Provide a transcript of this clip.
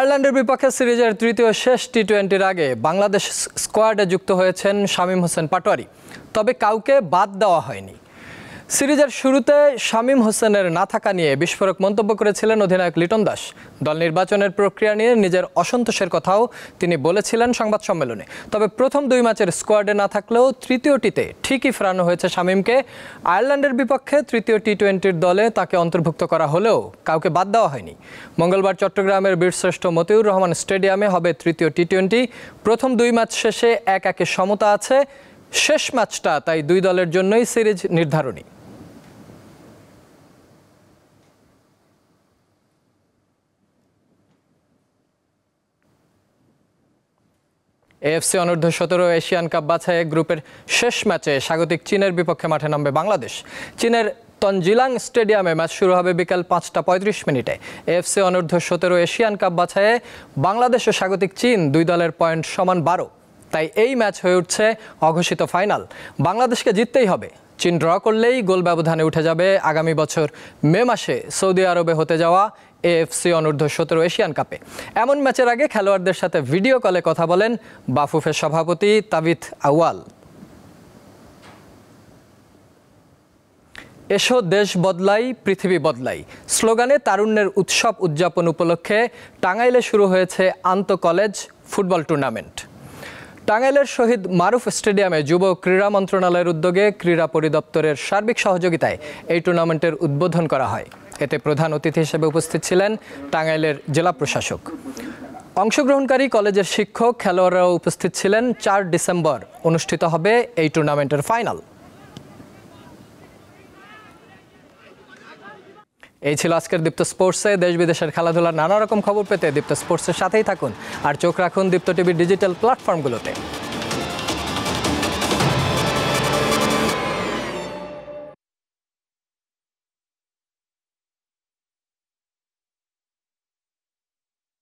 আয়ারল্যান্ডের বিপক্ষে সিরিজের তৃতীয় শেষ টি-20-র আগে বাংলাদেশ স্কোয়াডে যুক্ত হয়েছেন শামীম হোসেন পাটোয়ারি। তবে কাউকে বাদ দেওয়া হয়নি। সিরিজের শুরুতে শামীম হোসেনের না থাকা নিয়ে বিস্ফোরক মন্তব্য করেছিলেন অধিনায়ক লিটন দাস। দল নির্বাচনের প্রক্রিয়া নিয়ে নিজের অসন্তোষের কথাও তিনি বলেছিলেন সংবাদ সম্মেলনে। তবে প্রথম দুই ম্যাচের স্কোয়াডে না থাকলেও তৃতীয়টিতে ঠিকই ফেরানো হয়েছে শামীমকে। আয়ারল্যান্ডের বিপক্ষে তৃতীয় টি-20-র দলে তাকে অন্তর্ভুক্ত করা হলেও কাউকে বাদ দেওয়া হয়নি। মঙ্গলবার চট্টগ্রামের বীরশ্রেষ্ঠ মতিউর রহমান স্টেডিয়ামে হবে তৃতীয় টি-20। প্রথম দুই ম্যাচ শেষে 1-1 সমতা আছে। শেষ ম্যাচটা তাই দুই দলের জন্যই সিরিজ নির্ধারণী। এএফসি অনূর্ধ্ব-17 এশিয়ান কাপ বাছাই গ্রুপের শেষ ম্যাচে স্বাগতিক চীনের বিপক্ষে মাঠে নামবে বাংলাদেশ। চীনের তনজিলাং স্টেডিয়ামে ম্যাচ শুরু হবে বিকাল 5:35 এএফসি অনূর্ধ্ব-17 এশিয়ান কাপ বাছাইয়ে বাংলাদেশ ও স্বাগতিক চীন দুই দলের পয়েন্ট সমান 12। তাই এই ম্যাচ হয়ে উঠছে অঘোষিত ফাইনাল। বাংলাদেশকে জিততেই হবে। চীন ড্র করলেই গোল ব্যবধানে উঠে যাবে আগামী বছর মে মাসে সৌদি আরবে হতে যাওয়া এএফসি অনূর্ধ্ব-17 এশিয়ান কাপে। এমন ম্যাচের আগে খেলোয়াড়দের সাথে ভিডিও কলে কথা বলেন বাফুফের সভাপতি তাবিথ আউয়াল। এসো দেশ বদলাই পৃথিবী বদলাই স্লোগানে তারুণ্যের উৎসব উদযাপন উপলক্ষে টাঙ্গাইলে শুরু হয়েছে আন্তঃ কলেজ ফুটবল টুর্নামেন্ট। টাঙ্গাইলের শহীদ মারুফ স্টেডিয়ামে যুব ক্রীড়া মন্ত্রণালয়ের উদ্যোগে ক্রীড়া পরিদপ্তরের সার্বিক সহযোগিতায় এই টুর্নামেন্টের উদ্বোধন করা হয়। এতে প্রধান অতিথি হিসেবে উপস্থিত ছিলেন টাঙ্গাইলের জেলা প্রশাসক। অংশগ্রহণকারী কলেজের শিক্ষক খেলোয়াড়রাও উপস্থিত ছিলেন। 4 ডিসেম্বর অনুষ্ঠিত হবে এই টুর্নামেন্টের ফাইনাল। এই ছিল আজকের দীপ্ত স্পোর্টসে। দেশ বিদেশের খেলাধুলার নানা রকম খবর পেতে দীপ্ত স্পোর্টসের সাথেই থাকুন আর চোখ রাখুন দীপ্ত টিভির ডিজিটাল প্ল্যাটফর্মগুলোতে।